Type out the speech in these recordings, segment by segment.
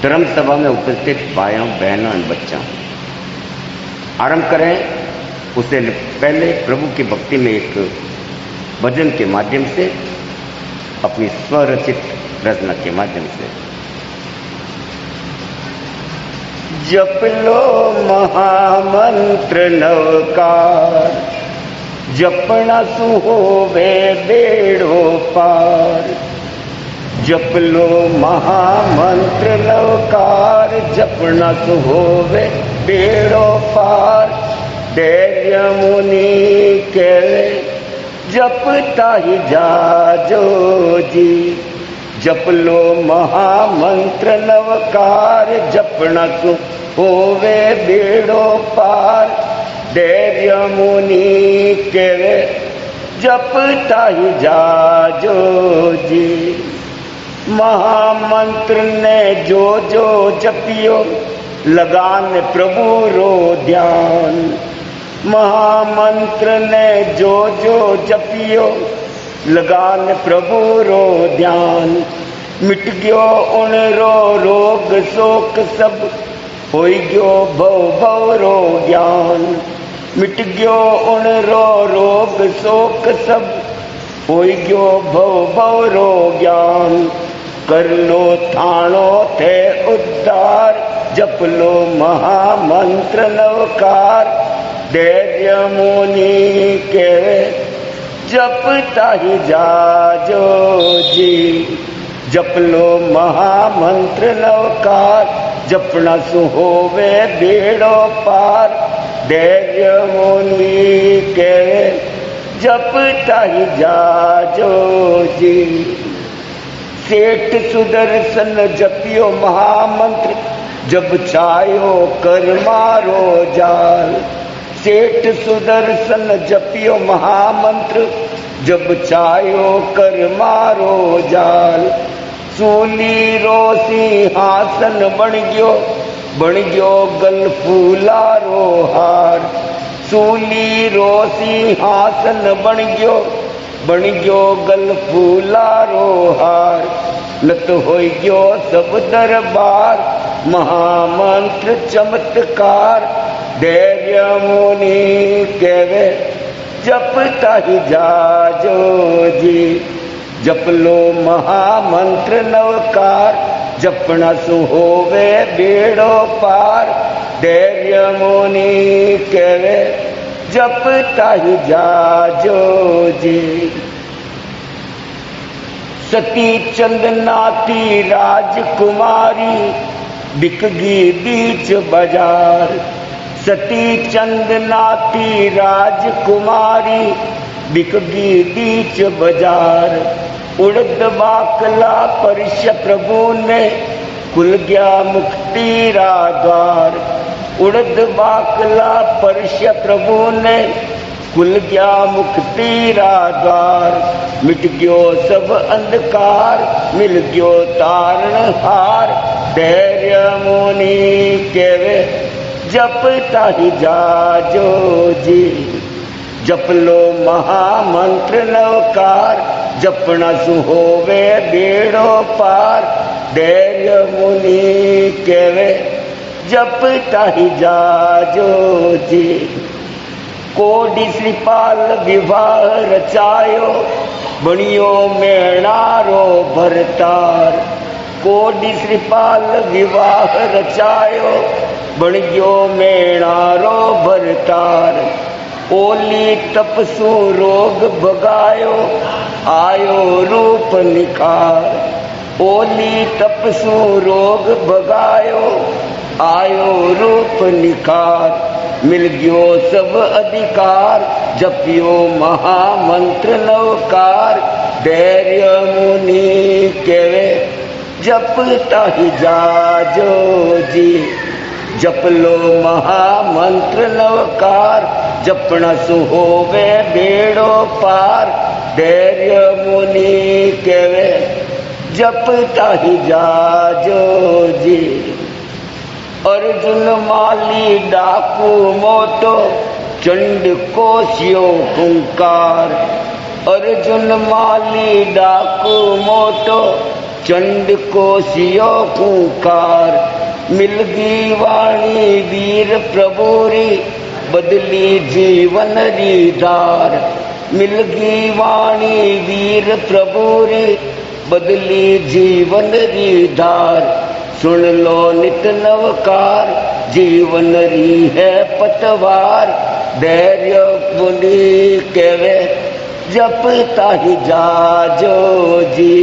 धर्म सभा में उपस्थित भाइयों बहनों और बच्चों, आरंभ करें उससे पहले प्रभु की भक्ति में एक भजन के माध्यम से, अपनी स्वरचित रचना के माध्यम से। जप लो महामंत्र नवकार, जपना सुहोवे बेड़ो पार। जप लो महामंत्र नवकार, जपना सुहोवे बेड़ो पार। धैर्य मुनि के जपता ही जाजो जी। जप लो महामंत्र नवकार, जपना सुहोवे बेड़ो पार। धैर्य मुनि के जपता ही जाजो जी। महामंत्र ने जो जो जपियो, लगान प्रभु रो ध्यान। महामंत्र ने जो जो जपियो, लगान प्रभु रो ध्यान। मिट गयो उन रो रोग शोक सब, होई गयो भव भव रो ज्ञान। मिट गयो उन रो रोग शोक सब, होई गयो भव भव रो ज्ञान। कर लो थाणो थे उद्धार, जप लो महामंत्र नवकार। धैर्य मुनि के जपता ही जाजो जी। जप लो महामंत्र नवकार, जपना सुहोवे बेड़ो पार। धैर्य मुनि के जपता ही जाजो जी। सेठ सुदर्शन जपियो महामंत्र, जब चायो कर मारो जाल। सेठ सुदर्शन जपियो महामंत्र, जब चायो कर मारो जाल। सूली रो सिंहासन बन गयो गल फूलारो हार। सूली रो सिंहासन बन गयो गल फूलारो हार। नत होई गयो सब दरबार, महामंत्र चमत्कार। धैर्य मुनि केवे जपता ही जाजो जी। जप लो महामंत्र नवकार, जपना सुहोवे बेड़ो पार। धैर्य मुनि केवे जपता ही जाजो जी। सती चंदनाती राजकुमारी, बिकगी बीच बाजार। सती चंदनाती राजकुमारी, बिकगी बीच बाजार। उड़द बाकला परश प्रभु ने, खुल गया मुक्ति रा द्वार। उड़द बाकला परश प्रभु ने, खुल गया मुक्ति रा द्वार। मिट गयो सब अंधकार, मिल गयो तारण हार। धैर्य मुनि केवे जपता ही जाजो जी। जप लो महामंत्र नवकार, जपना सुहोवे बेड़ो पार। धैर्य मुनि केवे जपता ही जाजो जी। कोडि श्रीपाल विवाह रचायो, बणियो मेणारो भरतार। कोडि श्रीपाल विवाह रचायो, बणियो मेणारो भरतार। ओली तपसु रोग भगायो, आयो रूप निखार। ओली तपसु रोग भगायो, आयो रूप निखार। मिल गयो सब अधिकार, जपियो महामंत्र नवकार। धैर्य मुनि केवे जपता ही जाजो जी। जप लो महामंत्र नवकार, जपना सुहोवे बेड़ो पार। धैर्य मुनि केवे जपता ही जाजो जी। अर्जुन माली डाकू मोटो, चंड कोशियो हुंकार। अर्जुन माली डाकू मोटो, चंड को सियो खूंखार, मिलगी वाणी वीर प्रभु री, बदली जीवन री धार। मिलगी वाणी वीर प्रभु री, बदली जीवन री धार। सुन लो नित नवकार, जीवन री है पतवार। धैर्य बुनी केवे, जपता ही जाजो जी।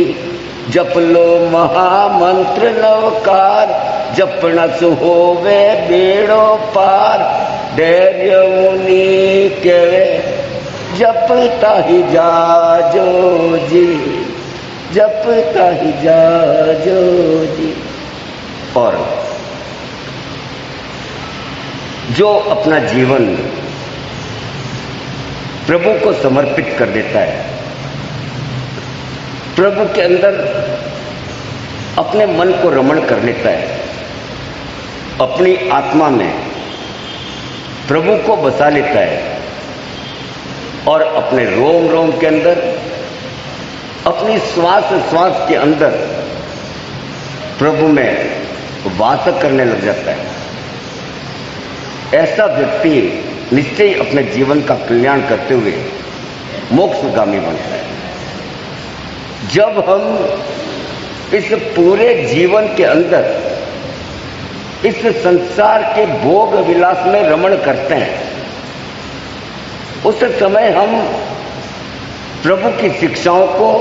जप लो महामंत्र नवकार, जपना सुहोवे बेड़ो पार। धैर्य मुनि केवे, जपता ही जाजो जी, जपता ही जाजो जी। और जो अपना जीवन प्रभु को समर्पित कर देता है, प्रभु के अंदर अपने मन को रमण कर लेता है, अपनी आत्मा में प्रभु को बसा लेता है और अपने रोम रोम के अंदर, अपनी श्वास श्वास के अंदर प्रभु में वास करने लग जाता है, ऐसा व्यक्ति निश्चय ही अपने जीवन का कल्याण करते हुए मोक्षगामी बनता है। जब हम इस पूरे जीवन के अंदर इस संसार के भोग विलास में रमण करते हैं, उस समय हम प्रभु की शिक्षाओं को,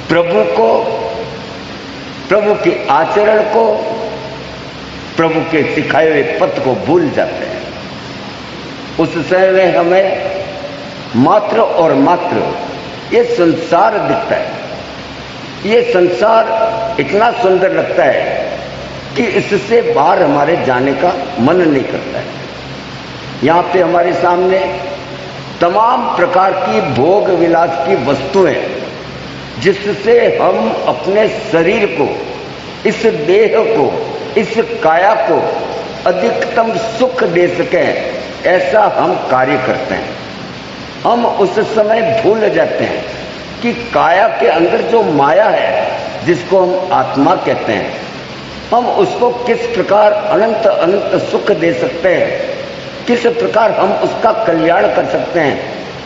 प्रभु के आचरण को, प्रभु के सिखाए हुए पथ को भूल जाते हैं। उस समय हमें मात्र और मात्र ये संसार दिखता है। ये संसार इतना सुंदर लगता है कि इससे बाहर हमारे जाने का मन नहीं करता है। यहाँ पे हमारे सामने तमाम प्रकार की भोग विलास की वस्तुएं, जिससे हम अपने शरीर को, इस देह को, इस काया को अधिकतम सुख दे सकें, ऐसा हम कार्य करते हैं। हम उस समय भूल जाते हैं कि काया के अंदर जो माया है, जिसको हम आत्मा कहते हैं, हम उसको किस प्रकार अनंत अनंत सुख दे सकते हैं, किस प्रकार हम उसका कल्याण कर सकते हैं,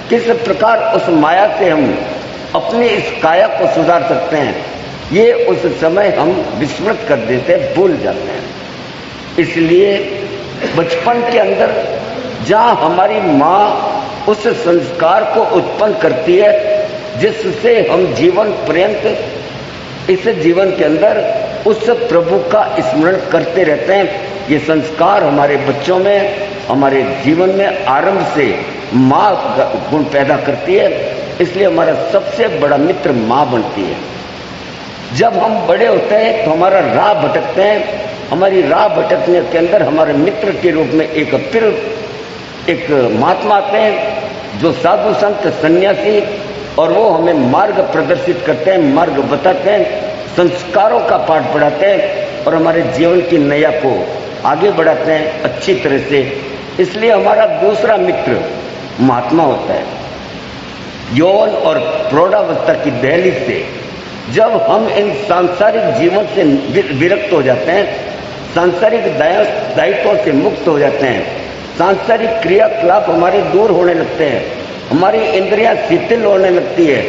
किस प्रकार उस माया से हम अपनी इस काया को सुधार सकते हैं, ये उस समय हम विस्मृत कर देते हैं, भूल जाते हैं। इसलिए बचपन के अंदर जहाँ हमारी माँ उस संस्कार को उत्पन्न करती है, जिससे हम जीवन पर्यंत इस जीवन के अंदर उस प्रभु का स्मरण करते रहते हैं। ये संस्कार हमारे बच्चों में, हमारे जीवन में आरंभ से माँ गुण पैदा करती है। इसलिए हमारा सबसे बड़ा मित्र माँ बनती है। जब हम बड़े होते हैं तो हमारा राह भटकते हैं। हमारी राह भटकने के अंदर हमारे मित्र के रूप में एक महात्मा आते हैं, जो साधु संत सन्यासी, और वो हमें मार्ग प्रदर्शित करते हैं, मार्ग बताते हैं, संस्कारों का पाठ पढ़ाते हैं और हमारे जीवन की नैया को आगे बढ़ाते हैं अच्छी तरह से। इसलिए हमारा दूसरा मित्र महात्मा होता है। यौवन और प्रौढ़ावस्था की दहलीज से जब हम इन सांसारिक जीवन से विरक्त हो जाते हैं, सांसारिक दायित्वों से मुक्त हो जाते हैं, सांसारिक क्रियाकलाप हमारे दूर होने लगते हैं, हमारी इंद्रियां शिथिल होने लगती है,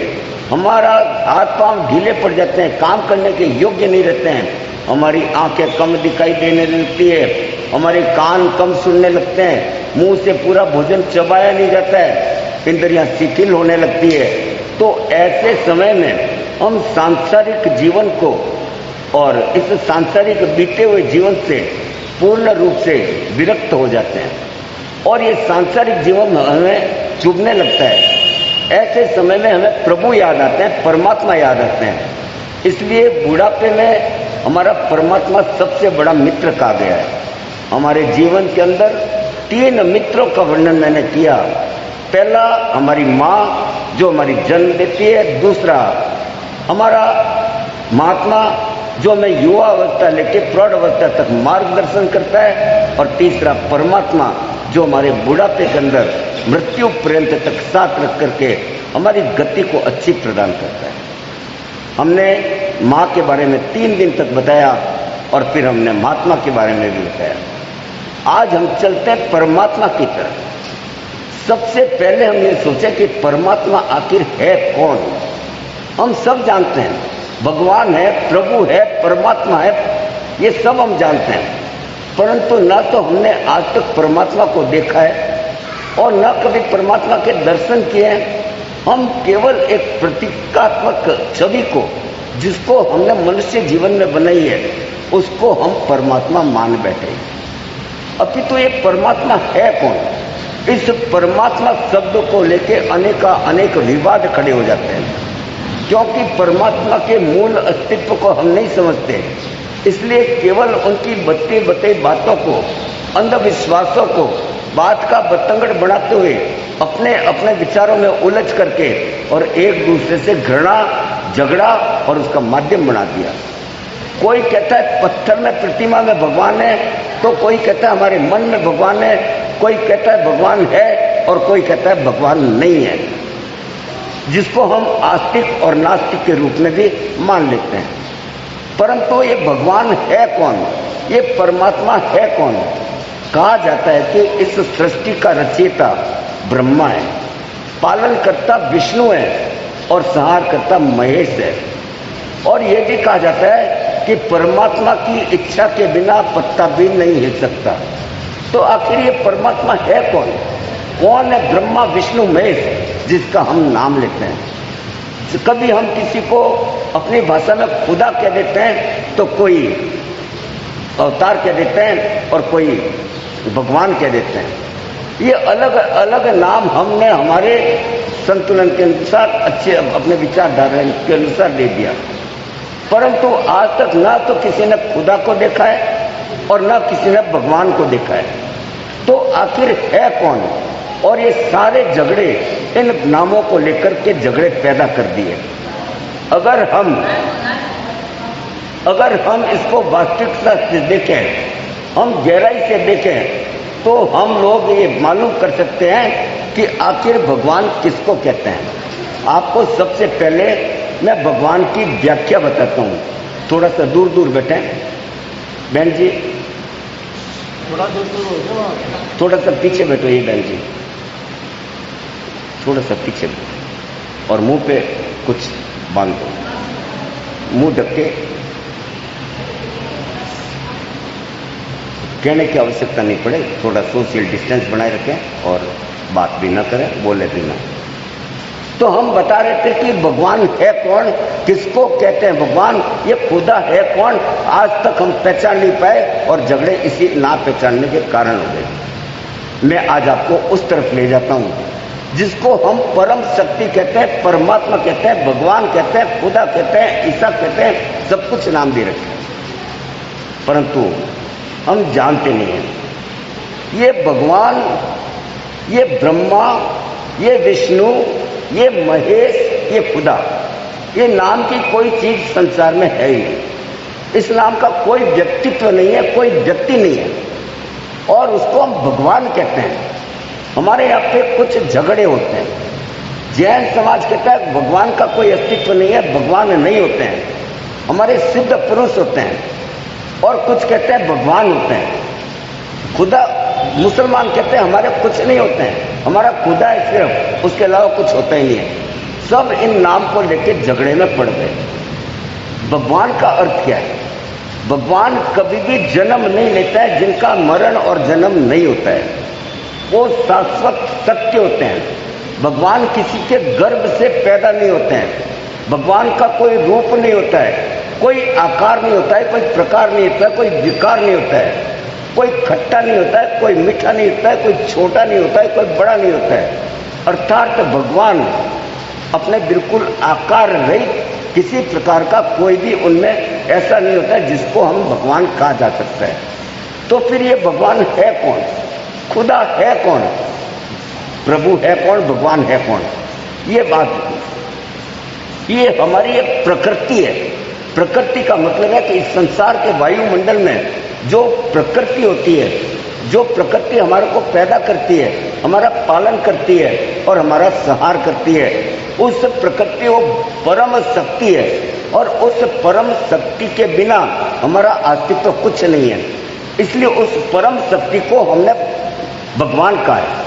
हमारा हाथ पांव ढीले पड़ जाते हैं, काम करने के योग्य नहीं रहते हैं, हमारी आंखें कम दिखाई देने लगती है, हमारे कान कम सुनने लगते हैं, मुंह से पूरा भोजन चबाया नहीं जाता है, इंद्रियां शिथिल होने लगती है। तो ऐसे समय में हम सांसारिक जीवन को और इस सांसारिक बीते हुए जीवन से पूर्ण रूप से विरक्त हो जाते हैं और ये सांसारिक जीवन हमें चुभने लगता है। ऐसे समय में हमें प्रभु याद आते हैं, परमात्मा याद आते हैं। इसलिए बुढ़ापे में हमारा परमात्मा सबसे बड़ा मित्र कहा गया है। हमारे जीवन के अंदर 3 मित्रों का वर्णन मैंने किया। पहला हमारी माँ जो हमारी जन्म देती है, दूसरा हमारा महात्मा जो हमें युवा अवस्था लेके प्रौढ़ अवस्था तक मार्गदर्शन करता है, और तीसरा परमात्मा जो हमारे बुढ़ापे के अंदर मृत्यु पर्यंत तक साथ रख करके हमारी गति को अच्छी प्रदान करता है। हमने माँ के बारे में 3 दिन तक बताया और फिर हमने महात्मा के बारे में भी बताया। आज हम चलते हैं परमात्मा की तरफ। सबसे पहले हम ये सोचे कि परमात्मा आखिर है कौन। हम सब जानते हैं भगवान है, प्रभु है, परमात्मा है, ये सब हम जानते हैं, परंतु ना तो हमने आज तक परमात्मा को देखा है और न कभी परमात्मा के दर्शन किए हैं। हम केवल एक प्रतीकात्मक छवि को, जिसको हमने मनुष्य जीवन में बनाई है, उसको हम परमात्मा मान बैठे। अपितु ये परमात्मा है कौन? इस परमात्मा शब्द को लेके अनेक विवाद खड़े हो जाते हैं, क्योंकि परमात्मा के मूल अस्तित्व को हम नहीं समझते। इसलिए केवल उनकी बताई बातों को, अंधविश्वासों को बात का बतंगड़ बनाते हुए अपने अपने विचारों में उलझ करके और एक दूसरे से घृणा, झगड़ा और उसका माध्यम बना दिया। कोई कहता है पत्थर में, प्रतिमा में भगवान है, तो कोई कहता है हमारे मन में भगवान है, कोई कहता है भगवान है और कोई कहता है भगवान नहीं है, जिसको हम आस्तिक और नास्तिक के रूप में भी मान लेते हैं। परंतु ये भगवान है कौन? ये परमात्मा है कौन? कहा जाता है कि इस सृष्टि का रचयिता ब्रह्मा है, पालनकर्ता विष्णु है और संहारकर्ता महेश है। और यह भी कहा जाता है कि परमात्मा की इच्छा के बिना पत्ता भी नहीं हिल सकता। तो आखिर ये परमात्मा है कौन? कौन है ब्रह्मा विष्णु महेश जिसका हम नाम लेते हैं? कभी हम किसी को अपनी भाषा में खुदा कह देते हैं, तो कोई अवतार कह देते हैं और कोई भगवान कह देते हैं। ये अलग अलग नाम हमने हमारे संतुलन के अनुसार, अच्छे अपने विचारधारा के अनुसार दे दिया, परंतु आज तक ना तो किसी ने खुदा को देखा है और ना किसी ने भगवान को देखा है। तो आखिर है कौन? और ये सारे झगड़े इन नामों को लेकर के झगड़े पैदा कर दिए। अगर हम इसको वास्तविकता से देखें, हम गहराई से देखें, तो हम लोग ये मालूम कर सकते हैं कि आखिर भगवान किसको कहते हैं। आपको सबसे पहले मैं भगवान की व्याख्या बताता हूँ। थोड़ा सा दूर दूर बैठे बहन जी, थोड़ा दूर हो जाओ, थोड़ा सा पीछे बैठो ये बहन जी, थोड़ा सा पीछे बैठो और मुंह पे कुछ बांध दो, मुंह ढक के। कहने की आवश्यकता नहीं पड़े, थोड़ा सोशल डिस्टेंस बनाए रखें और बात भी ना करें, बोले भी ना। तो हम बता रहे थे कि भगवान है कौन, किसको कहते हैं भगवान, ये खुदा है कौन, आज तक हम पहचान नहीं पाए और झगड़े इसी ना पहचानने के कारण हो गए। मैं आज आपको उस तरफ ले जाता हूं जिसको हम परम शक्ति कहते हैं, परमात्मा कहते हैं, भगवान कहते हैं, खुदा कहते हैं, ईसा कहते हैं, सब कुछ नाम दे रखे हैं, परंतु हम जानते नहीं हैं। ये भगवान, ये ब्रह्मा, ये विष्णु, ये महेश, ये खुदा, ये नाम की कोई चीज संसार में है ही नहीं। इस नाम का कोई व्यक्तित्व नहीं है, कोई व्यक्ति नहीं है और उसको हम भगवान कहते हैं। हमारे यहाँ पे कुछ झगड़े होते हैं। जैन समाज कहता है भगवान का कोई अस्तित्व नहीं है, भगवान नहीं होते हैं, हमारे सिद्ध पुरुष होते हैं, और कुछ कहते हैं भगवान होते हैं। खुदा, मुसलमान कहते हैं हमारे कुछ नहीं होते हैं, हमारा खुदा है सिर्फ, उसके अलावा कुछ होता ही नहीं है। सब इन नाम को लेकर झगड़े में पड़ गए। भगवान का अर्थ क्या है? भगवान कभी भी जन्म नहीं लेता है, जिनका मरण और जन्म नहीं होता है, वो शाश्वत सत्य होते हैं। भगवान किसी के गर्भ से पैदा नहीं होते हैं, भगवान का कोई रूप नहीं होता है, कोई आकार नहीं होता है, कोई प्रकार नहीं होता है, कोई विकार नहीं होता है, कोई खट्टा नहीं होता है, कोई मीठा नहीं होता है, कोई छोटा नहीं होता है, कोई बड़ा नहीं होता है। अर्थात भगवान अपने बिल्कुल आकार रहित, किसी प्रकार का कोई भी उनमें ऐसा नहीं होता है जिसको हम भगवान कहा जा सकता है। तो फिर ये भगवान है कौन? खुदा है कौन? प्रभु है कौन? भगवान है कौन? ये बात, ये हमारी एक प्रकृति है। प्रकृति का मतलब है कि इस संसार के वायुमंडल में जो प्रकृति होती है, जो प्रकृति हमारे को पैदा करती है, हमारा पालन करती है और हमारा संहार करती है, उस प्रकृति वो परम शक्ति है, और उस परम शक्ति के बिना हमारा अस्तित्व तो कुछ नहीं है। इसलिए उस परम शक्ति को हमने भगवान कहा है।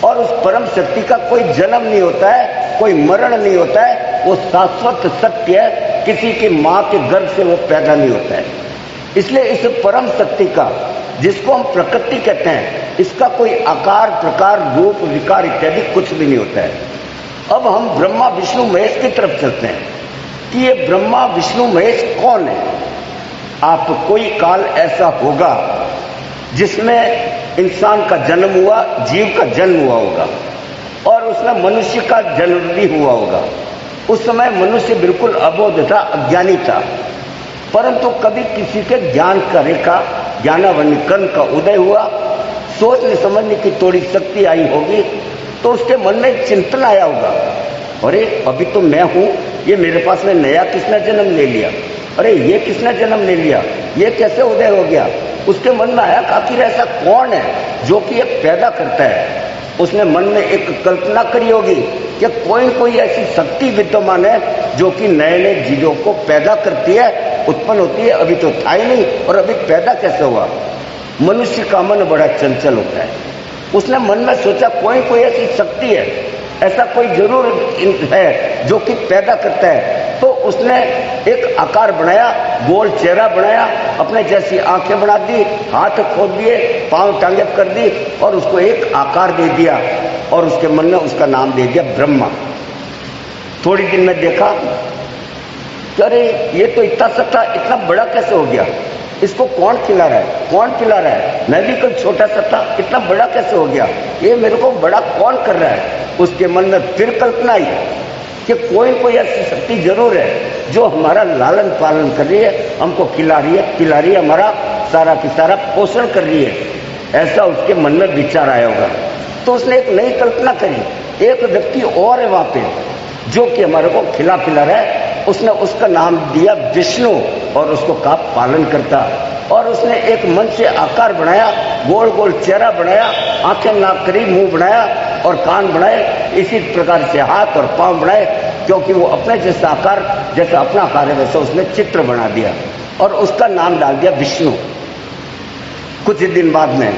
और उस परम शक्ति का कोई जन्म नहीं होता है, कोई मरण नहीं होता है, वो शाश्वत सत्य है, किसी की मां के गर्भ से वो पैदा नहीं होता है। इसलिए इस परम शक्ति का, जिसको हम प्रकृति कहते हैं, इसका कोई आकार प्रकार रूप विकार इत्यादि कुछ भी नहीं होता है। अब हम ब्रह्मा विष्णु महेश की तरफ चलते हैं कि ये ब्रह्मा विष्णु महेश कौन है। आप कोई काल ऐसा होगा जिसमें इंसान का जन्म हुआ, जीव का जन्म हुआ होगा और उसमें मनुष्य का जन्म भी हुआ होगा। उस समय मनुष्य बिल्कुल अबोध था, अज्ञानी था, परंतु कभी किसी के ज्ञान का रेखा, ज्ञानावनीकरण का उदय हुआ, सोचने समझने की थोड़ी शक्ति आई होगी, तो उसके मन में एक चिंतन आया होगा, अरे अभी तो मैं हूं, ये मेरे पास में नया किसने जन्म ले लिया, अरे ये किसने जन्म ले लिया, ये कैसे उदय हो गया। उसके मन में आया आखिर ऐसा कौन है जो कि ये पैदा करता है। उसने मन में एक कल्पना करी होगी कि कोई ऐसी शक्ति विद्यमान है जो कि नए नए चीजों को पैदा करती है, उत्पन्न होती है, अभी तो था ही नहीं और अभी पैदा कैसे हुआ। मनुष्य का मन बड़ा चंचल होता है। उसने मन में सोचा कोई ऐसी शक्ति है, ऐसा कोई जरूर है जो कि पैदा करता है। तो उसने एक आकार बनाया, गोल चेहरा बनाया, अपने जैसी आंखें बना दी, हाथ खोद दिए, पांव टांगे कर दी और उसको एक आकार दे दिया और उसके मन में उसका नाम दे दिया ब्रह्मा। थोड़ी दिन में देखा कि अरे ये तो इतना सत्ता इतना बड़ा कैसे हो गया, इसको कौन खिला रहा है, कौन पिला रहा है, मैं भी कोई छोटा सा था, इतना बड़ा कैसे हो गया, ये मेरे को बड़ा कौन कर रहा है। उसके मन में फिर कल्पना आई कि कोई ऐसी शक्ति जरूर है जो हमारा लालन पालन कर रही है, हमको खिला रही है, पिला रही है, हमारा सारा की सारा पोषण कर रही है। ऐसा उसके मन में विचार आया होगा। तो उसने एक नई कल्पना करी, एक व्यक्ति और है वहां पे जो कि हमारे को खिला पिला रहा है। उसने उसका नाम दिया विष्णु और उसको कहा पालन करता। और उसने एक मन से आकार बनाया, गोल गोल चेहरा बनाया, आंखें नाक करी, मुंह बनाया और कान बनाए, इसी प्रकार से हाथ और पांव बनाए, क्योंकि वो अपने जैसा आकार, जैसा अपना आकार है वैसा उसने चित्र बना दिया और उसका नाम डाल दिया विष्णु। कुछ दिन बाद में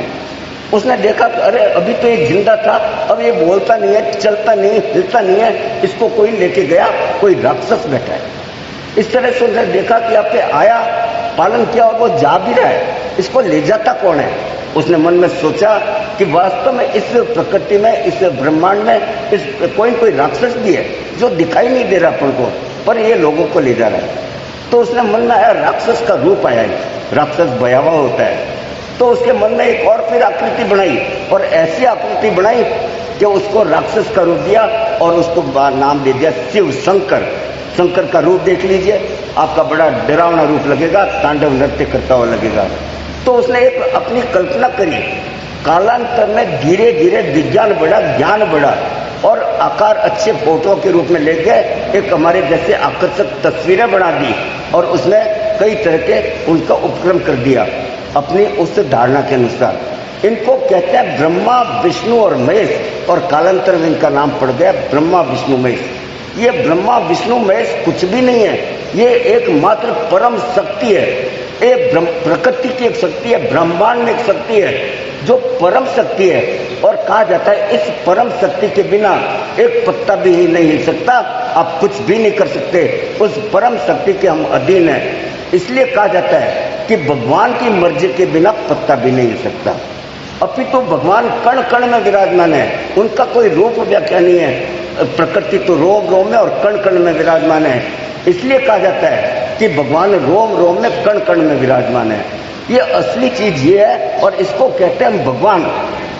उसने देखा कि अरे अभी तो ये जिंदा था, अब ये बोलता नहीं है, चलता नहीं, हिलता नहीं है, इसको कोई लेके गया, कोई राक्षस बैठा है। इस तरह से उसने देखा कि आप पे आया, पालन किया और वो जा भी रहा है, इसको ले जाता कौन है। उसने मन में सोचा कि वास्तव में इस प्रकृति में, इस ब्रह्मांड में इस कोई राक्षस भी है जो दिखाई नहीं दे रहा अपन को, पर ये लोगों को ले जा रहा है। तो उसने मन में आया, राक्षस का रूप आया, राक्षस भयावह होता है। तो उसके मन में एक और फिर आकृति बनाई और ऐसी आकृति बनाई कि उसको राक्षस का रूप दिया और उसको नाम दे दिया शिव शंकर। शंकर का रूप देख लीजिए, आपका बड़ा डरावना रूप लगेगा, तांडव नृत्य करता हुआ लगेगा। तो उसने एक अपनी कल्पना करी। कालांतर में धीरे धीरे विज्ञान बढ़ा, ज्ञान बढ़ा और आकार अच्छे फोटो के रूप में ले गए, एक हमारे जैसे आकर्षक तस्वीरें बना दी और उसने कई तरह के उनका उपक्रम कर दिया अपनी उस धारणा के अनुसार। इनको कहते हैं ब्रह्मा विष्णु और महेश, और कालांतर में इनका नाम पड़ गया ब्रह्मा विष्णु महेश। ये ब्रह्मा विष्णु महेश कुछ भी नहीं है, ये एकमात्र परम शक्ति है। एक प्रकृति की एक शक्ति है, ब्रह्मांड में एक शक्ति है जो परम शक्ति है। और कहा जाता है इस परम शक्ति के बिना एक पत्ता भी नहीं हिल सकता, आप कुछ भी नहीं कर सकते, उस परम शक्ति के हम अधीन हैं। इसलिए कहा जाता है कि भगवान की मर्जी के बिना पत्ता भी नहीं हिल सकता। अपितु भगवान कण कण में विराजमान है, उनका कोई रूप व्याख्या नहीं है। प्रकृति तो रोम रोम में और कण कण में विराजमान है। इसलिए कहा जाता है कि भगवान रोम रोम में कण कण में विराजमान है। ये असली चीज ये है और इसको कहते हैं भगवान।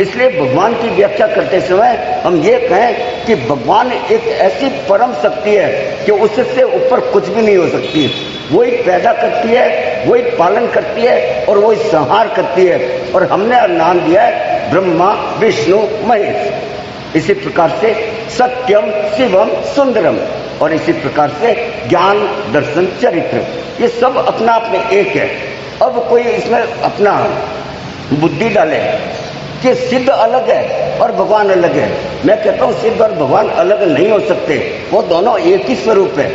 इसलिए भगवान की व्याख्या करते समय हम ये कहें कि भगवान एक ऐसी परम शक्ति है कि उससे ऊपर कुछ भी नहीं हो सकती। वही पैदा करती है, वही पालन करती है और वही संहार करती है। और हमने नाम दिया है ब्रह्मा विष्णु महेश। इसी प्रकार से सत्यम शिवम सुंदरम, और इसी प्रकार से ज्ञान दर्शन चरित्र, ये सब अपना आप में एक है। अब कोई इसमें अपना बुद्धि डाले कि सिद्ध अलग है और भगवान अलग है। मैं कहता हूँ सिद्ध और भगवान अलग नहीं हो सकते, वो दोनों एक ही स्वरूप है।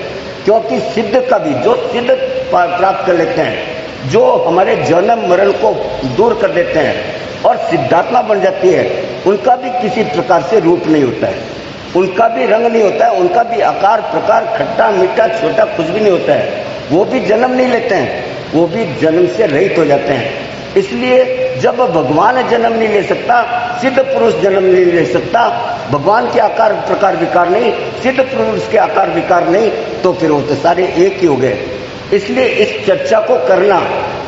क्योंकि सिद्ध का भी जो सिद्ध प्राप्त कर लेते हैं, जो हमारे जन्म मरण को दूर कर देते हैं और सिद्धात्मा बन जाती है, उनका भी किसी प्रकार से रूप नहीं होता है, उनका भी रंग नहीं होता है, उनका भी आकार प्रकार खट्टा मीठा छोटा कुछ भी नहीं होता है। वो भी जन्म नहीं लेते हैं, वो भी जन्म से रहित हो जाते हैं। इसलिए जब भगवान जन्म नहीं ले सकता, सिद्ध पुरुष जन्म नहीं ले सकता, भगवान के आकार प्रकार विकार नहीं, सिद्ध पुरुष के आकार विकार नहीं, तो फिर वो तो सारे एक ही हो गए। इसलिए इस चर्चा को करना,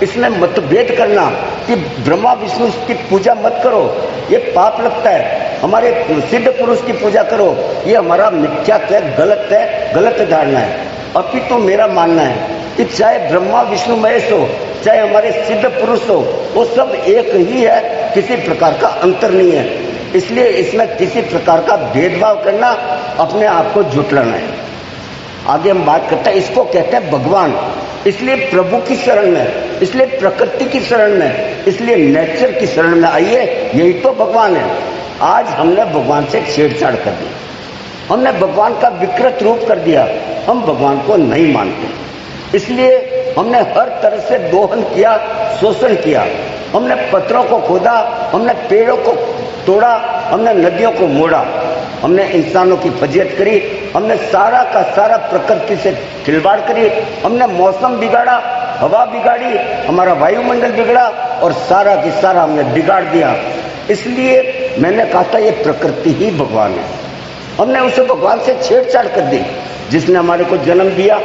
इसमें मतभेद करना कि ब्रह्मा विष्णु की पूजा मत करो, ये पाप लगता है, हमारे सिद्ध पुरुष की पूजा करो, ये हमारा मिथ्यात्व है, गलत धारणा है। अभी तो मेरा मानना है कि चाहे ब्रह्मा विष्णु महेश हो, चाहे हमारे सिद्ध पुरुष हो, वो सब एक ही है, किसी प्रकार का अंतर नहीं है। इसलिए इसमें किसी प्रकार का भेदभाव करना अपने आप को झुठलाना है। आगे हम बात करते हैं, इसको कहते हैं भगवान। इसलिए प्रभु की शरण में, इसलिए प्रकृति की शरण में, इसलिए नेचर की शरण में आइए, यही तो भगवान है। आज हमने भगवान से छेड़छाड़ कर दी, हमने भगवान का विकृत रूप कर दिया, हम भगवान को नहीं मानते। इसलिए हमने हर तरह से दोहन किया, शोषण किया, हमने पत्थरों को खोदा, हमने पेड़ों को तोड़ा, हमने नदियों को मोड़ा, हमने इंसानों की फजीयत करी, हमने सारा का सारा प्रकृति से खिलवाड़ करी, हमने मौसम बिगाड़ा, हवा बिगाड़ी, हमारा वायुमंडल बिगड़ा और सारा की सारा हमने बिगाड़ दिया। इसलिए मैंने कहा था ये प्रकृति ही भगवान है। हमने उसे भगवान से छेड़छाड़ कर दी, जिसने हमारे को जन्म दिया,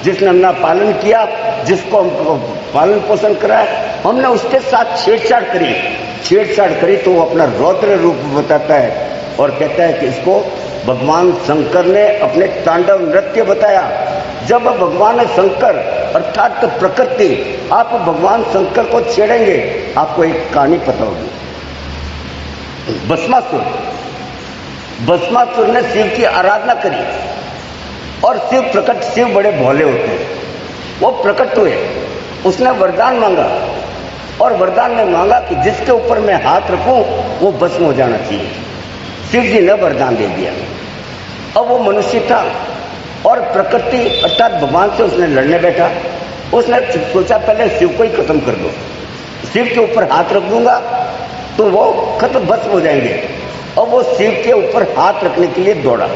जिसने हमारा पालन किया, जिसको हमको पालन पोषण कराया, हमने उसके साथ छेड़छाड़ करी तो वो अपना रौद्र रूप बताता है और कहता है कि इसको भगवान शंकर ने अपने तांडव नृत्य बताया। जब भगवान शंकर अर्थात प्रकृति, आप भगवान शंकर को छेड़ेंगे, आपको एक कहानी पता होगी। भस्मासुर ने शिव की आराधना करी और शिव बड़े भोले होते हैं, वो प्रकट हुए, उसने वरदान मांगा और वरदान में मांगा कि जिसके ऊपर मैं हाथ रखूं वो भस्म हो जाना चाहिए। शिव जी ने वरदान दे दिया। अब वो मनुष्य था और प्रकृति अर्थात भगवान से उसने लड़ने बैठा। उसने सोचा पहले शिव को ही खत्म कर दो, शिव के ऊपर हाथ रख दूंगा तो वो खत्म भस्म हो जाएंगे। अब वो शिव के ऊपर हाथ रखने के लिए दौड़ा,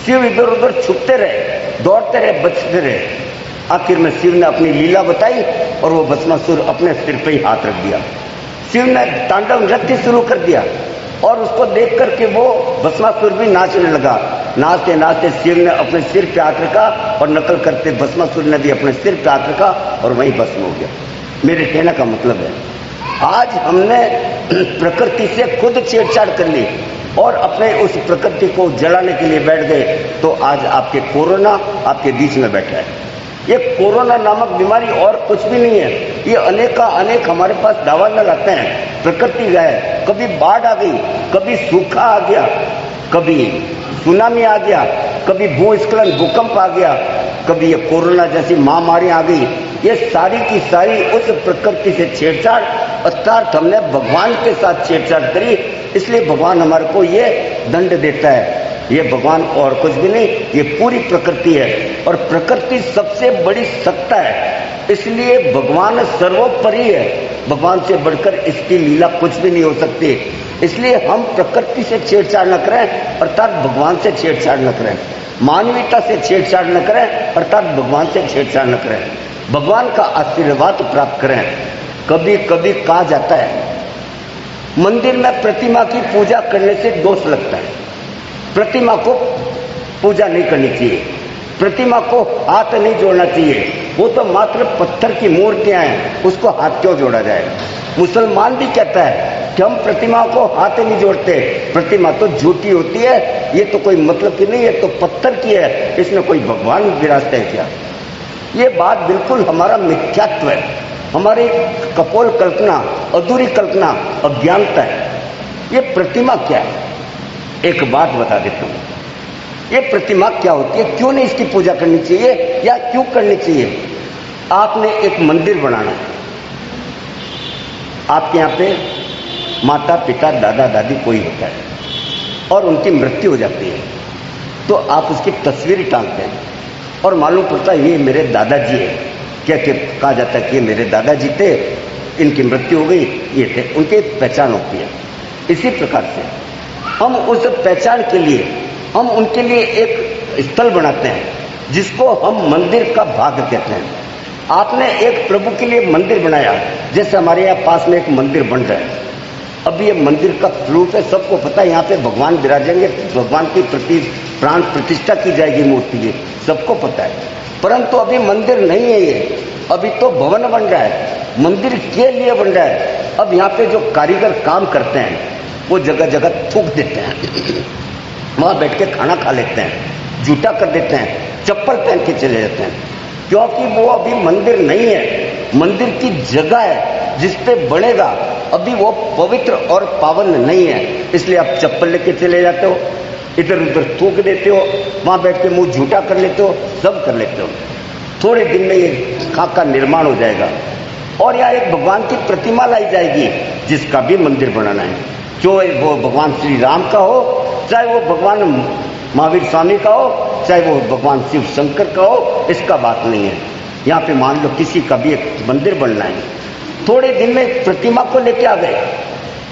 शिव इधर उधर छुपते रहे, दौड़ते रहे, बचते रहे। आखिर में शिव ने अपनी लीला बताई और वो भस्मासुर अपने सिर पे ही हाथ रख दिया। शिव ने तांडव नृत्य शुरू कर दिया और उसको देख करके वो भस्मासुर भी नाचने लगा। नाचते नाचते शिव ने अपने सिर पे हाथ रखा और नकल करते भस्मासुर ने भी अपने सिर पे हाथ रखा और वहीं भस्म हो गया। मेरे कहने का मतलब है, आज हमने प्रकृति से खुद छेड़छाड़ कर ली और अपने उस प्रकृति को जलाने के लिए बैठ गए, तो आज आपके कोरोना आपके बीच में बैठा है। ये कोरोना नामक बीमारी और कुछ भी नहीं है, ये अनेक हमारे पास दावा लगाते हैं। प्रकृति गए, कभी बाढ़ आ गई, कभी सूखा आ गया, कभी सुनामी आ गया, कभी भूस्खलन भूकंप आ गया, कभी ये कोरोना जैसी महामारी आ गई। ये सारी की सारी उस प्रकृति से छेड़छाड़ अर्थात हमने भगवान के साथ छेड़छाड़ करी, इसलिए भगवान हमारे को ये दंड देता है। ये भगवान और कुछ भी नहीं, ये पूरी प्रकृति है और प्रकृति सबसे बड़ी सत्ता है, इसलिए भगवान सर्वोपरि है। भगवान से बढ़कर इसकी लीला कुछ भी नहीं हो सकती। इसलिए हम प्रकृति से छेड़छाड़ न करें अर्थात भगवान से छेड़छाड़ न करें, मानवीयता से छेड़छाड़ न करें अर्थात भगवान से छेड़छाड़ न करें, भगवान का आशीर्वाद प्राप्त करें। कभी कभी कहा जाता है मंदिर में प्रतिमा की पूजा करने से दोष लगता है, प्रतिमा को पूजा नहीं करनी चाहिए, प्रतिमा को हाथ नहीं जोड़ना चाहिए, वो तो मात्र पत्थर की मूर्तियां हैं, उसको हाथ क्यों जोड़ा जाए। मुसलमान भी कहता है कि हम प्रतिमा को हाथ नहीं जोड़ते, प्रतिमा तो झूठी होती है, ये तो कोई मतलब की नहीं है, तो पत्थर की है, इसमें कोई भगवान विराजता है क्या। ये बात बिल्कुल हमारा मिथ्यात्व है, हमारी कपोल कल्पना, अधूरी कल्पना, अज्ञानता है। ये प्रतिमा क्या है, एक बात बता देता हूँ। ये प्रतिमा क्या होती है, क्यों नहीं इसकी पूजा करनी चाहिए या क्यों करनी चाहिए। आपने एक मंदिर बनाना है, आपके यहाँ पे माता पिता दादा दादी कोई होता है और उनकी मृत्यु हो जाती है, तो आप उसकी तस्वीर टांगते हैं और मालूम पड़ता ये मेरे दादाजी है। क्या कहा जाता है कि ये मेरे दादाजी थे, इनकी मृत्यु हो गई, ये थे, उनकी एक पहचान होती है। इसी प्रकार से हम उस पहचान के लिए हम उनके लिए एक स्थल बनाते हैं जिसको हम मंदिर का भाग कहते हैं। आपने एक प्रभु के लिए मंदिर बनाया, जैसे हमारे यहाँ पास में एक मंदिर बन रहा है। अब ये मंदिर का स्वरूप है, सबको पता है, यहाँ पे भगवान विराजेंगे, भगवान की प्राण प्रतिष्ठा की जाएगी मूर्ति की, सबको पता है। परंतु अभी मंदिर नहीं है ये, अभी तो भवन बन रहा है, मंदिर के लिए बन रहा है। अब यहाँ पे जो कारीगर काम करते हैं वो जगह जगह थूक देते हैं, वहां बैठ के खाना खा लेते हैं, जूठा कर देते हैं, चप्पल पहन के चले जाते हैं, क्योंकि वो अभी मंदिर नहीं है, मंदिर की जगह है जिस पे बनेगा, अभी वो पवित्र और पावन नहीं है। इसलिए आप चप्पल लेके चले जाते हो, इधर उधर थूक देते हो, वहां बैठ के मुंह झूठा कर लेते हो, सब कर लेते हो। थोड़े दिन में ये खाका निर्माण हो जाएगा और यहाँ एक भगवान की प्रतिमा लाई जाएगी जिसका भी मंदिर बनाना है, चाहे वो भगवान श्री राम का हो, चाहे वो भगवान महावीर स्वामी का हो, चाहे वो भगवान शिव शंकर का हो, इसका बात नहीं है। यहाँ पे मान लो किसी का भी एक मंदिर बनना है, थोड़े दिन में प्रतिमा को लेके आ गए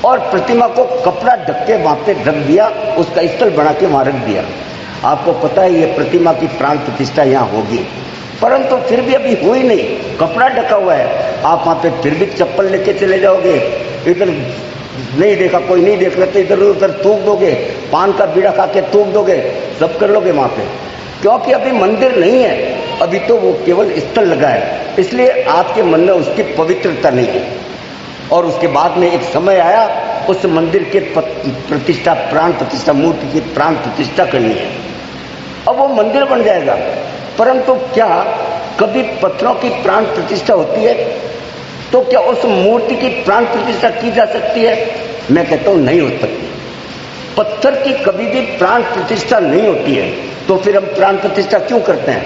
और प्रतिमा को कपड़ा ढक के वहां पे रख दिया, उसका स्थल बना के वहां रख दिया। आपको पता है ये प्रतिमा की प्राण प्रतिष्ठा यहाँ होगी, परंतु फिर भी अभी हुई नहीं, कपड़ा ढका हुआ है। आप वहां पे फिर भी चप्पल लेके चले जाओगे, इधर नहीं देखा, कोई नहीं देख रहा तो इधर उधर थूक दोगे, पान का बीड़ा खा के थूक दोगे, सब कर लोगे वहां पे, क्योंकि अभी मंदिर नहीं है, अभी तो वो केवल स्थल लगा है। इसलिए आपके मन में उसकी पवित्रता नहीं है। और उसके बाद में एक समय आया, उस मंदिर के प्रतिष्ठा, प्राण प्रतिष्ठा, मूर्ति की प्राण प्रतिष्ठा करनी है। अब वो मंदिर बन जाएगा, परंतु क्या कभी पत्थरों की प्राण प्रतिष्ठा होती है? तो क्या उस मूर्ति की प्राण प्रतिष्ठा की जा सकती है? मैं कहता हूं नहीं हो सकती। पत्थर की कभी भी प्राण प्रतिष्ठा नहीं होती है, तो फिर हम प्राण प्रतिष्ठा क्यों करते हैं?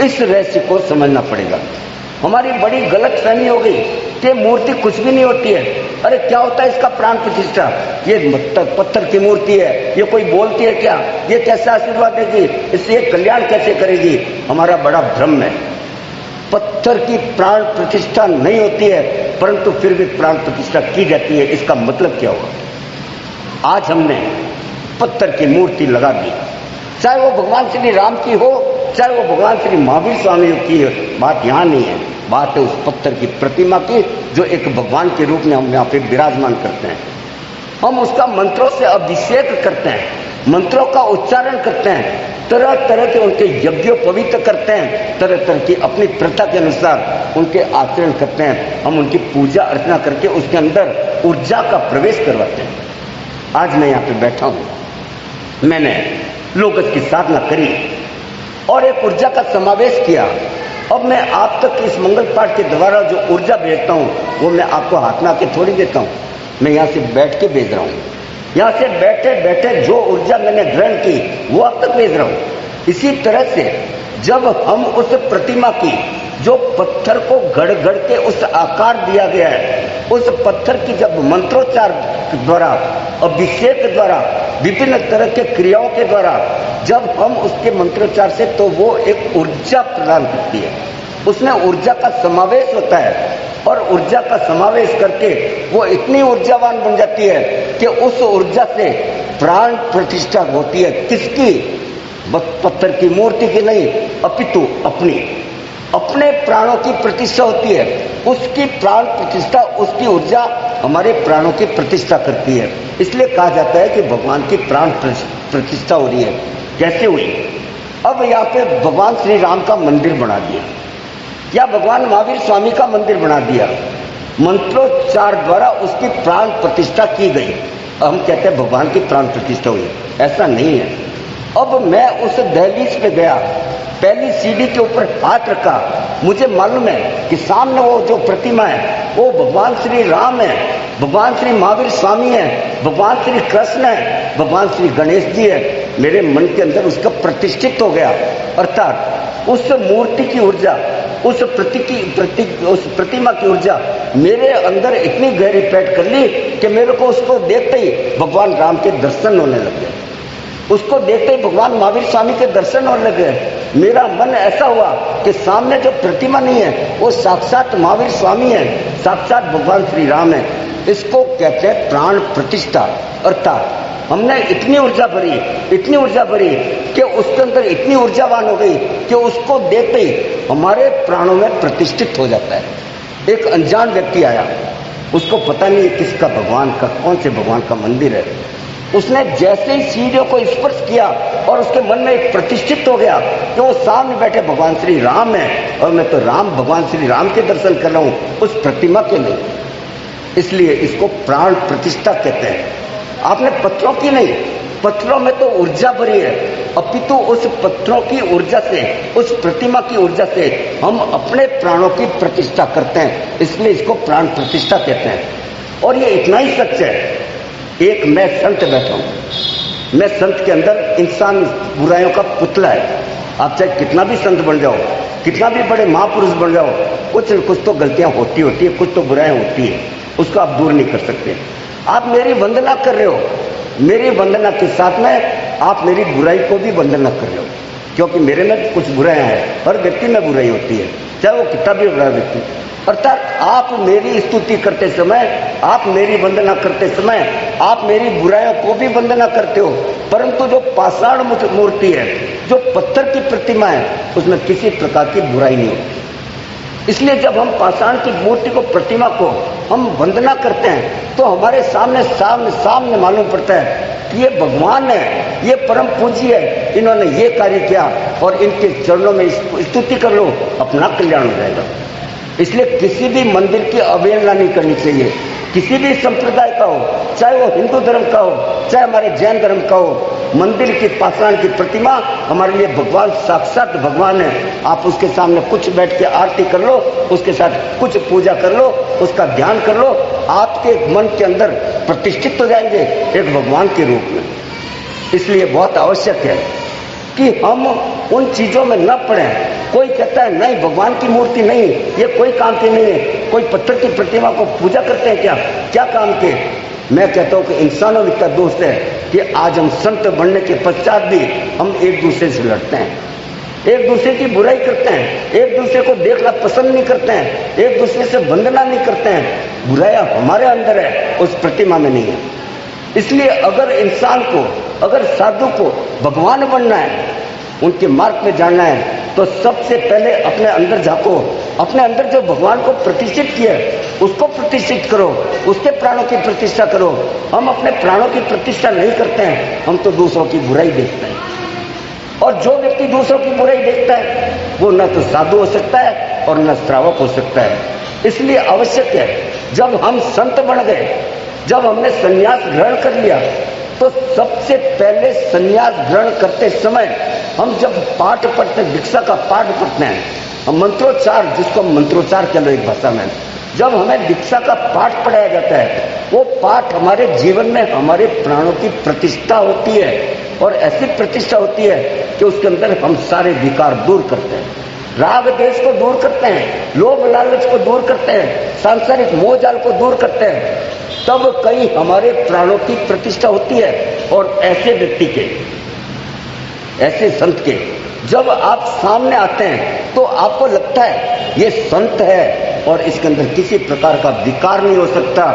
इस रहस्य को समझना पड़ेगा। हमारी बड़ी गलत फहमी हो गई कि मूर्ति कुछ भी नहीं होती है। अरे क्या होता है इसका प्राण प्रतिष्ठा? ये पत्थर की मूर्ति है, ये कोई बोलती है क्या? ये कैसे आशीर्वाद देगी? इससे कल्याण कैसे करेगी? हमारा बड़ा भ्रम है। पत्थर की प्राण प्रतिष्ठा नहीं होती है, परंतु फिर भी प्राण प्रतिष्ठा की जाती है। इसका मतलब क्या हुआ? आज हमने पत्थर की मूर्ति लगा दी, चाहे वो भगवान श्री राम की हो, चाहे वो भगवान श्री महावीर स्वामी की हो, बात यहाँ नहीं है, बात है उस पत्थर की प्रतिमा की जो एक भगवान के रूप में हम यहाँ पे विराजमान करते हैं। हम उसका मंत्रों से अभिषेक करते हैं, मंत्रों का उच्चारण करते हैं, तरह तरह के उनके यज्ञोपवीत करते हैं, तरह तरह की अपनी प्रथा के अनुसार उनके आचरण करते हैं। हम उनकी पूजा अर्चना करके उसके अंदर ऊर्जा का प्रवेश करवाते हैं। आज मैं यहाँ पे बैठा हूँ, मैंने लोगत की साधना करी और एक ऊर्जा का समावेश किया। अब मैं आप तक इस मंगल पाठ के द्वारा जो ऊर्जा भेजता हूँ वो मैं आपको हाथ में आके थोड़ी देता हूँ, मैं यहाँ से बैठ के भेज रहा हूँ। यहाँ से बैठे बैठे जो ऊर्जा मैंने ग्रहण की वो आप तक भेज रहा हूँ। इसी तरह से जब हम उस प्रतिमा की जो पत्थर को गढ़ गढ़ के उस आकार दिया गया है, उस पत्थर की जब मंत्रोच्चार द्वारा, अभिषेक द्वारा, विभिन्न तरह के क्रियाओं के द्वारा जब हम उसके मंत्रोच्चार से, तो वो एक ऊर्जा प्रदान करती है, उसमें ऊर्जा का समावेश होता है और ऊर्जा का समावेश करके वो इतनी ऊर्जावान बन जाती है कि उस ऊर्जा से प्राण प्रतिष्ठा होती है। किसकी? बस पत्थर की मूर्ति की नहीं, अपितु अपने प्राणों की प्रतिष्ठा होती है। उसकी प्राण प्रतिष्ठा, उसकी ऊर्जा हमारे प्राणों की प्रतिष्ठा करती है। इसलिए कहा जाता है कि भगवान की प्राण प्रतिष्ठा हो रही है। कैसे हुई? अब यहाँ पे भगवान श्री राम का मंदिर बना दिया या भगवान महावीर स्वामी का मंदिर बना दिया, मंत्रोच्चार द्वारा उसकी प्राण प्रतिष्ठा की गई। हम कहते हैं भगवान की प्राण प्रतिष्ठा हुई, ऐसा नहीं है। अब मैं उस दहलीज पे गया, पहली सीढ़ी के ऊपर हाथ रखा, मुझे मालूम है कि सामने वो जो प्रतिमा है वो भगवान श्री राम है, भगवान श्री महावीर स्वामी है, भगवान श्री कृष्ण है, भगवान श्री गणेश जी है। मेरे मन के अंदर उसका प्रतिष्ठित हो गया, अर्थात उस मूर्ति की ऊर्जा, उस प्रतिमा की ऊर्जा मेरे अंदर इतनी गहरी पैठ कर ली कि मेरे को उसको देखते ही भगवान राम के दर्शन होने लग गए। उसको देखते ही भगवान महावीर स्वामी के दर्शन होने लगे। मेरा मन ऐसा हुआ कि सामने जो प्रतिमा नहीं है वो साक्षात महावीर स्वामी है, साक्षात भगवान श्री राम है। इसको कहते हैं प्राण प्रतिष्ठा। अर्थात हमने इतनी ऊर्जा भरी कि उसके अंदर इतनी ऊर्जावान हो गई कि उसको देखते ही हमारे प्राणों में प्रतिष्ठित हो जाता है। एक अनजान व्यक्ति आया, उसको पता नहीं किसका भगवान का, कौन से भगवान का मंदिर है। उसने जैसे ही सीढ़ियों को स्पर्श किया और उसके मन में एक प्रतिष्ठित हो गया कि वो सामने बैठे भगवान श्री राम है और मैं तो भगवान श्री राम के दर्शन कर रहा हूं, उस प्रतिमा के नहीं। इसलिए इसको प्राण प्रतिष्ठा कहते हैं। आपने पत्थरों की नहीं, पत्थरों में तो ऊर्जा भरी है, अपितु उस पत्थरों की ऊर्जा से, उस प्रतिमा की ऊर्जा से हम अपने प्राणों की प्रतिष्ठा करते हैं। इसलिए इसको प्राण प्रतिष्ठा कहते हैं। और ये इतना ही सच है, एक मैं संत बैठा हूं, मैं संत के अंदर इंसान बुराइयों का पुतला है। आप चाहे कितना भी संत बन जाओ, कितना भी बड़े महापुरुष बन जाओ, कुछ न कुछ तो गलतियां होती है, कुछ तो बुराइयां होती है, उसको आप दूर नहीं कर सकते। आप मेरी वंदना कर रहे हो, मेरी वंदना के साथ में आप मेरी बुराई को भी वंदना कर रहे हो, क्योंकि मेरे में कुछ बुराइयां हैं। हर व्यक्ति में बुराई होती है, चाहे वो कितना भी बड़ा व्यक्ति। अर्थात आप मेरी स्तुति करते समय, आप मेरी वंदना करते समय, आप मेरी बुराइयों को भी वंदना करते हो, परंतु जो पाषाण मूर्ति है, जो पत्थर की प्रतिमा है, उसमें किसी प्रकार की बुराई नहीं होती। इसलिए जब हम पाषाण की मूर्ति को, प्रतिमा को हम वंदना करते हैं तो हमारे सामने मालूम पड़ता है कि ये भगवान है, ये परम पूज्य है, इन्होंने ये कार्य किया और इनके चरणों में स्तुति कर लो, अपना कल्याण हो जाएगा। इसलिए किसी भी मंदिर की अवहेलना नहीं करनी चाहिए, किसी भी संप्रदाय का हो, चाहे वो हिंदू धर्म का हो, चाहे हमारे जैन धर्म का हो। मंदिर की पाषाण की प्रतिमा हमारे लिए भगवान, साक्षात भगवान है। आप उसके सामने कुछ बैठ के आरती कर लो, उसके साथ कुछ पूजा कर लो, उसका ध्यान कर लो, आपके मन के अंदर प्रतिष्ठित हो जाएंगे एक भगवान के रूप में। इसलिए बहुत आवश्यक है कि हम उन चीजों में न पड़ें। कोई कहता है नहीं भगवान की मूर्ति नहीं, ये कोई काम की नहीं है, कोई पत्थर की प्रतिमा को पूजा करते हैं, क्या काम के। मैं कहता हूं कि इंसानों में क्या दोष है कि आज हम संत बनने के पश्चात भी हम एक दूसरे से लड़ते हैं, एक दूसरे की बुराई करते हैं, एक दूसरे को देखना पसंद नहीं करते हैं, एक दूसरे से वंदना नहीं करते हैं। बुराइयां हमारे अंदर है, उस प्रतिमा में नहीं है। इसलिए अगर इंसान को, अगर साधु को भगवान बनना है, उनके मार्ग में जाना है, तो सबसे पहले अपने अंदर झांको, अपने अंदर जो भगवान को प्रतिष्ठित किया है उसको प्रतिष्ठित करो, उसके प्राणों की प्रतिष्ठा करो। हम अपने प्राणों की प्रतिष्ठा नहीं करते हैं, हम तो दूसरों की बुराई देखते हैं। और जो व्यक्ति दूसरों की बुराई देखता है वो न तो साधु हो सकता है और न श्रावक हो सकता है। इसलिए आवश्यक है, जब हम संत बन गए, जब हमने संन्यास ग्रहण कर लिया, तो सबसे पहले संन्यास ग्रहण करते समय हम जब पाठ पढ़ते हैं, दीक्षा का पाठ पढ़ते हैं, हम मंत्रोच्चार, जिसको हम मंत्रोच्चार कह लो एक भाषा में, जब हमें दीक्षा का पाठ पढ़ाया जाता है, वो पाठ हमारे जीवन में हमारे प्राणों की प्रतिष्ठा होती है। और ऐसी प्रतिष्ठा होती है कि उसके अंदर हम सारे विकार दूर करते हैं, राग देश को दूर करते हैं, लोभ लालच को दूर करते हैं, सांसारिक मोह जाल को दूर करते हैं। तब कहीं हमारे प्राणों की प्रतिष्ठा होती है। और ऐसे व्यक्ति के, ऐसे संत के जब आप सामने आते हैं तो आपको लगता है ये संत है और इसके अंदर किसी प्रकार का विकार नहीं हो सकता,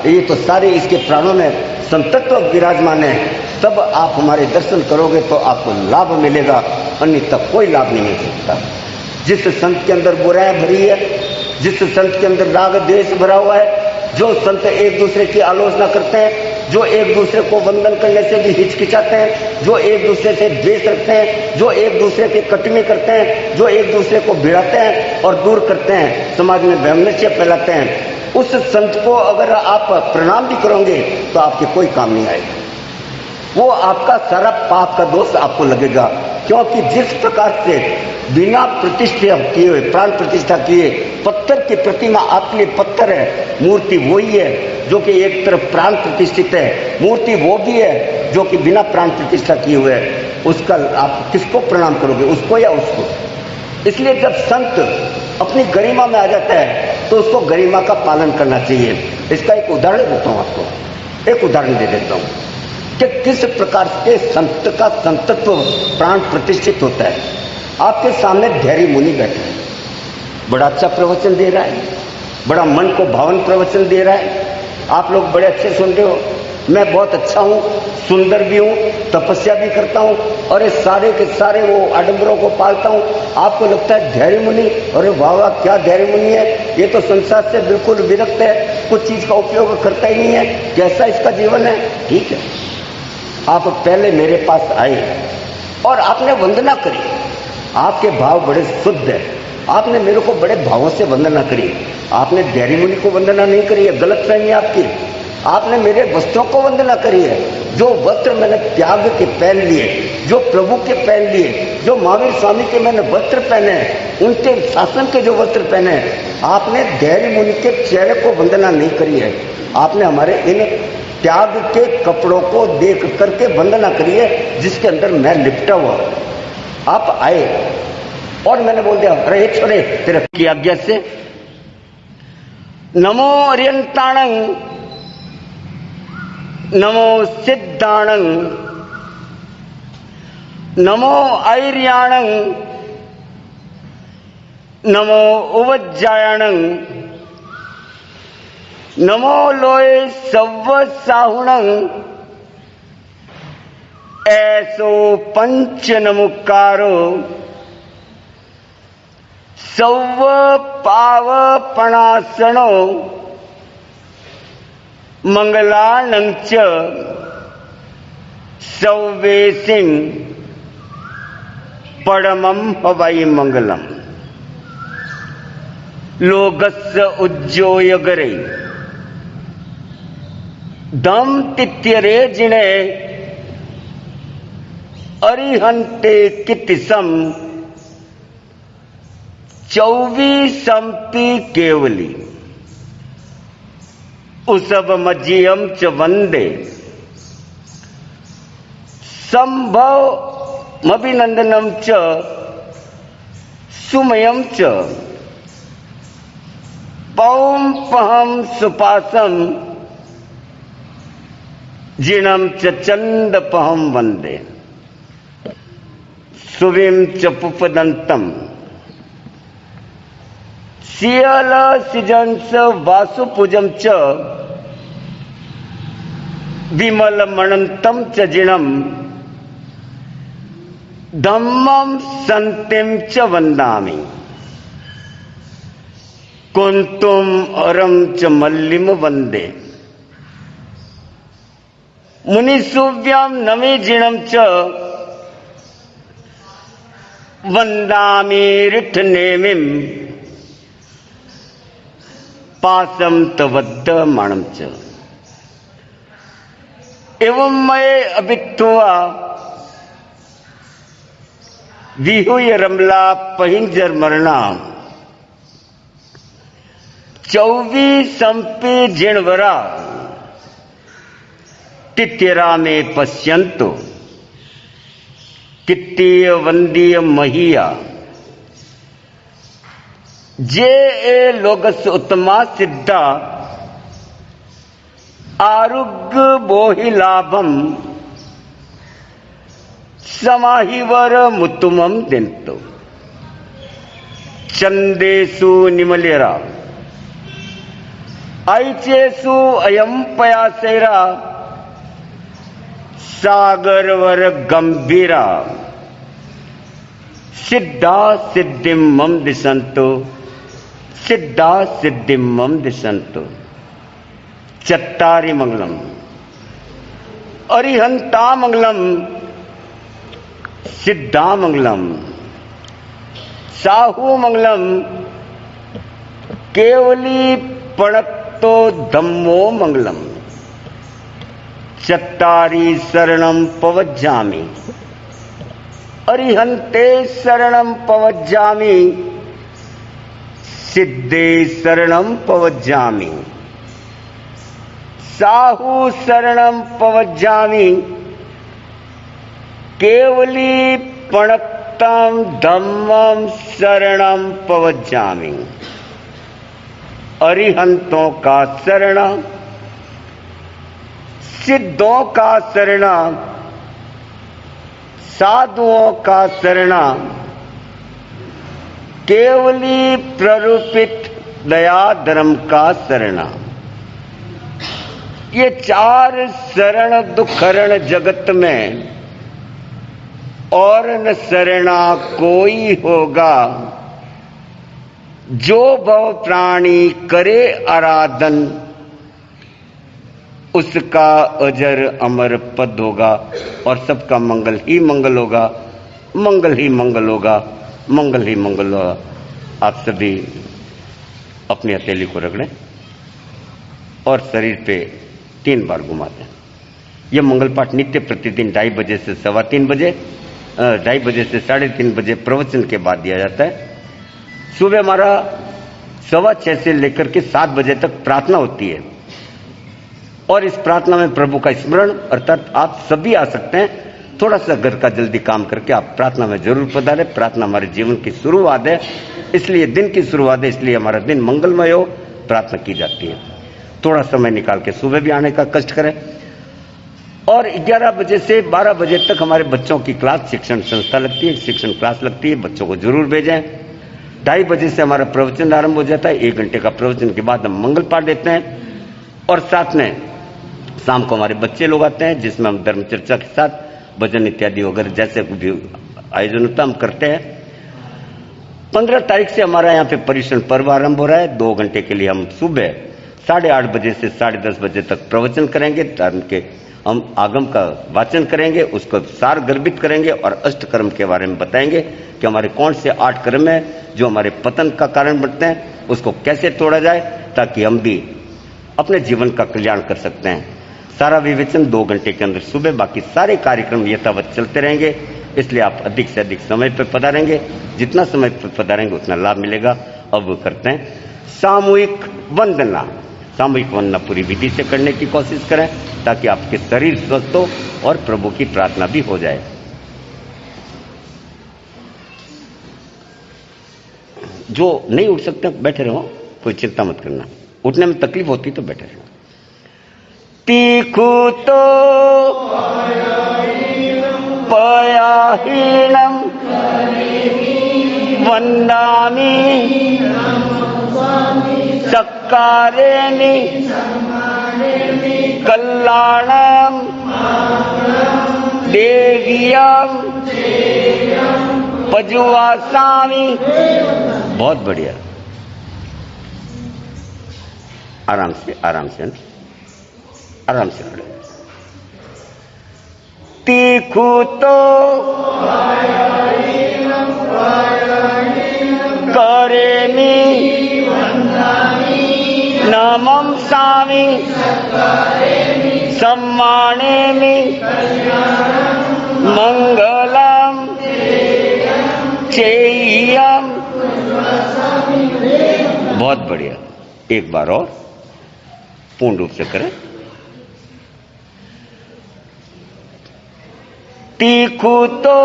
ये तो सारे इसके प्राणों में संतत्व विराजमान है। तब आप हमारे दर्शन करोगे तो आपको लाभ मिलेगा, अन्यथा कोई लाभ नहीं मिल सकता। जिस संत के अंदर बुराइयां भरी है, जिस संत के अंदर राग द्वेष भरा हुआ है, जो संत एक दूसरे की आलोचना करते हैं, जो एक दूसरे को वंदन करने से भी हिचकिचाते हैं, जो एक दूसरे से द्वेष रखते हैं, जो एक दूसरे की कटनी करते हैं, जो एक दूसरे को भिड़ाते हैं और दूर करते हैं, समाज में वैमनस्य फैलाते हैं, उस संत को अगर आप प्रणाम भी करोगे तो आपके कोई काम नहीं आएगा। वो आपका सारा पाप का दोष आपको लगेगा। क्योंकि जिस प्रकार से बिना प्रतिष्ठा किए हुए, प्राण प्रतिष्ठा किए, पत्थर की प्रतिमा आपके लिए पत्थर है, मूर्ति वही है जो कि एक तरफ प्राण प्रतिष्ठित है, मूर्ति वो भी है जो कि बिना प्राण प्रतिष्ठा किए हुए है। उसका आप किसको प्रणाम करोगे, उसको या उसको? इसलिए जब संत अपनी गरिमा में आ जाता है तो उसको गरिमा का पालन करना चाहिए। इसका एक उदाहरण देता हूँ आपको, एक उदाहरण दे देता हूँ। कि किस प्रकार के संत का संतत्व प्राण प्रतिष्ठित होता है। आपके सामने धैर्य मुनि बैठा है, बड़ा अच्छा प्रवचन दे रहा है, बड़ा मन को भावन प्रवचन दे रहा है। आप लोग बड़े अच्छे सुन रहे हो, मैं बहुत अच्छा हूँ, सुंदर भी हूँ, तपस्या भी करता हूँ और ये सारे के सारे वो आडंबरों को पालता हूँ। आपको लगता है धैर्य मुनि, अरे वाह वाह क्या धैर्य मुनि है, ये तो संसार से बिल्कुल विरक्त है, कुछ चीज का उपयोग करता ही नहीं है, कैसा इसका जीवन है। ठीक है, आप पहले मेरे पास आए और आपने वंदना करी, आपके भाव बड़े शुद्ध है, आपने मेरे को बड़े भावों से वंदना करी। आपने धैर्य मुनि को वंदना नहीं करी है, गलत फहमी आपकी। आपने मेरे वस्त्रों को वंदना करी है, जो वस्त्र मैंने त्याग के पहन लिए, जो प्रभु के पहन लिए, जो महावीर स्वामी के मैंने वस्त्र पहने हैं, उनके शासन के जो वस्त्र पहने हैं, आपने धैर्य मुनि के चेहरे को वंदना नहीं करी है। आपने हमारे इन त्याग के कपड़ों को देख करके वंदना करी है, जिसके अंदर मैं लिपटा हुआ। आप आए और मैंने बोल दिया, अरे छोरे तेरे की आज्ञा से नमो अर्यंताणं, नमो सिद्धाणं, नमो ऐर्याणं, नमो उवज्जायणं, नमो लोय सव्व साहुणं, ऐसो पंच नमुकारो सव्व पाव पणासनो मंगलानं च सव्वेसिं परमं हवै मंगलम्। लोकस्य उज्जोयगरे दम तित्यरे जिणे अरिहंते कितिसम 24 केवली उसब मज्जियम च वंदे संभव अभिनंदनम च सुमयम च पौम पहम सुपासम जिणम च चंद पहम वंदे सुविम च पुपदंतम सियल सिजंस वासुपूजम च विमल मणंतम च जिणम धम्मम संतिम च वंदामि कुंतुम अरम च मल्लिम वंदे मुनिसुव्यम नमे जिणम च वंदामि रिठ नेमिम पासम तवद्द माणम च एवं मये अभित्वा विहुय रमला पहिंजर मरना 24 जिणवरा तित्यरा में पश्यंतो कित्तीय वंदीय महिया जे ए लोगस उत्तमा सिद्धा आरुग्य बोहि लाभम समाहिवर मुत्तुमम दिंतो चंदेसु निमलेरा ऐचेसु अयम पयासेरा सागरवर गंभीरा सिद्धा सिद्धिम मम दिशंतो सिद्धा सिद्धिम मम दिशंतो चत्तारि मंगलम अरिहंता मंगलम सिद्धा मंगलम साहू मंगलम केवली पणत्तो धम्मो मंगलम चत्तारि शरणं पवज्जामि अरिहंते शरणं पवज्जामि सिद्धे शरणं पवज्जामि साहू शरणं पवज्जामि केवली पणत्तं धम्मं शरणं पवज्जामि अरिहंतों का शरण सिद्धों का शरणा, साधुओं का शरणा, केवली प्ररूपित दया धर्म का शरणा। ये चार शरण दुखरण जगत में और न शरणा कोई होगा। जो भव प्राणी करे आराधन, उसका अजर अमर पद होगा और सबका मंगल ही मंगल होगा, मंगल ही मंगल होगा, मंगल ही मंगल होगा। आप सभी अपनी हथेली को रगड़ें और शरीर पे 3 बार घुमा दें। यह मंगल पाठ नित्य प्रतिदिन 2:30 बजे से 3:15 बजे, 2:30 बजे से 3:30 बजे प्रवचन के बाद दिया जाता है। सुबह हमारा 6:15 से लेकर के 7 बजे तक प्रार्थना होती है और इस प्रार्थना में प्रभु का स्मरण, अर्थात आप सभी आ सकते हैं। थोड़ा सा घर का जल्दी काम करके आप प्रार्थना में जरूर पधारें। प्रार्थना हमारे जीवन की शुरुआत है, इसलिए दिन की शुरुआत है, इसलिए हमारा दिन मंगलमय हो, प्रार्थना की जाती है। थोड़ा समय निकाल के सुबह भी आने का कष्ट करें। और 11 बजे से 12 बजे तक हमारे बच्चों की क्लास, शिक्षण संस्था लगती है, शिक्षण क्लास लगती है, बच्चों को जरूर भेजें। 2:30 बजे से हमारा प्रवचन आरंभ हो जाता है। 1 घंटे का प्रवचन के बाद हम मंगल पाठ देते हैं और साथ में शाम को हमारे बच्चे लोग आते हैं, जिसमें हम धर्म चर्चा के साथ भजन इत्यादि वगैरह जैसे भी आयोजन होता हम करते हैं। 15 तारीख से हमारा यहाँ पे परिश्रण पर्व आरंभ हो रहा है। 2 घंटे के लिए हम सुबह 8:30 बजे से 10:30 बजे तक प्रवचन करेंगे। धर्म के हम आगम का वाचन करेंगे, उसको सार गर्भित करेंगे और अष्टकर्म के बारे में बताएंगे कि हमारे कौन से 8 कर्म है जो हमारे पतन का कारण बनते हैं, उसको कैसे तोड़ा जाए ताकि हम भी अपने जीवन का कल्याण कर सकते हैं। सारा विवेचन 2 घंटे के अंदर सुबह, बाकी सारे कार्यक्रम यथावत चलते रहेंगे। इसलिए आप अधिक से अधिक समय पर पधारेंगे, जितना समय पर पधारेंगे उतना लाभ मिलेगा। अब वो करते हैं सामूहिक वंदना। सामूहिक वंदना पूरी विधि से करने की कोशिश करें ताकि आपके शरीर स्वस्थ हो और प्रभु की प्रार्थना भी हो जाए। जो नहीं उठ सकते बैठे रहो, कोई चिंता मत करना। उठने में तकलीफ होती तो बैठे रहो। तीखू तो पयाहीनम वंदामि सक्कारेणि कल्याणम देव्यम पजुवासामि। बहुत बढ़िया, आराम से आराम से आराम से खड़े। तीखू तो करेमि नमं सामि सम्मानेमि मंगलम चेयम। बहुत बढ़िया, एक बार और पूर्ण रूप से करें। तीखू तो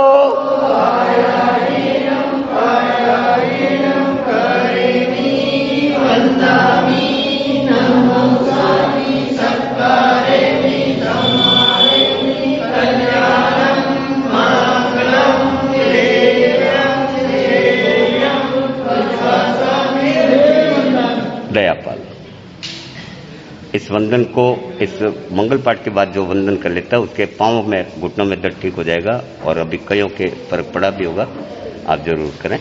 दयापाल। इस वंदन को, इस मंगल पाठ के बाद जो वंदन कर लेता है उसके पांव में, घुटनों में दर्द ठीक हो जाएगा और अभी कईयों के फर्क पड़ा भी होगा। आप जरूर करें।